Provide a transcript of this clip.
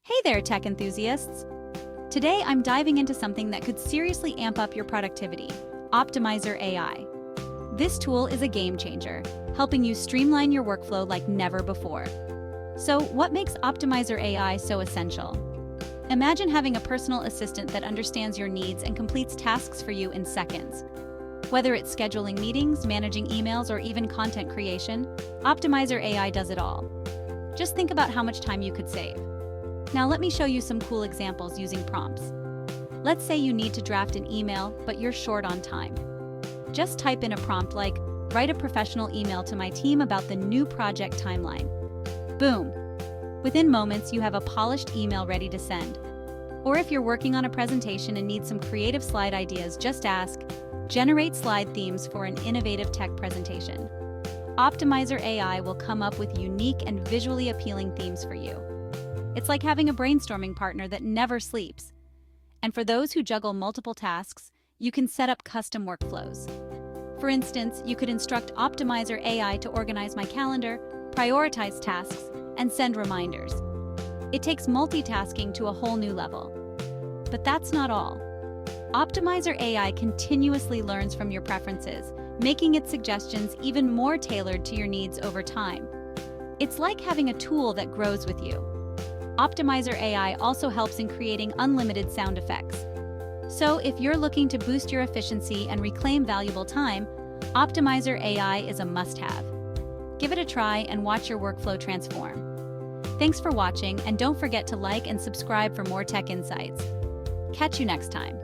Hey there, tech enthusiasts! Today I'm diving into something that could seriously amp up your productivity, Optimizer AI. This tool is a game changer, helping you streamline your workflow like never before. So, what makes Optimizer AI so essential? Imagine having a personal assistant that understands your needs and completes tasks for you in seconds. Whether it's scheduling meetings, managing emails, or even content creation, Optimizer AI does it all. Just think about how much time you could save. Now let me show you some cool examples using prompts. Let's say you need to draft an email, but you're short on time. Just type in a prompt like, "Write a professional email to my team about the new project timeline." Boom! Within moments, you have a polished email ready to send. Or if you're working on a presentation and need some creative slide ideas, just ask, "Generate slide themes for an innovative tech presentation." Optimizer AI will come up with unique and visually appealing themes for you. It's like having a brainstorming partner that never sleeps. And for those who juggle multiple tasks, you can set up custom workflows. For instance, you could instruct Optimizer AI to organize my calendar, prioritize tasks, and send reminders. It takes multitasking to a whole new level. But that's not all. Optimizer AI continuously learns from your preferences, making its suggestions even more tailored to your needs over time. It's like having a tool that grows with you. Optimizer AI also helps in creating unlimited sound effects. So if you're looking to boost your efficiency and reclaim valuable time, Optimizer AI is a must-have. Give it a try and watch your workflow transform. Thanks for watching, and don't forget to like and subscribe for more tech insights. Catch you next time.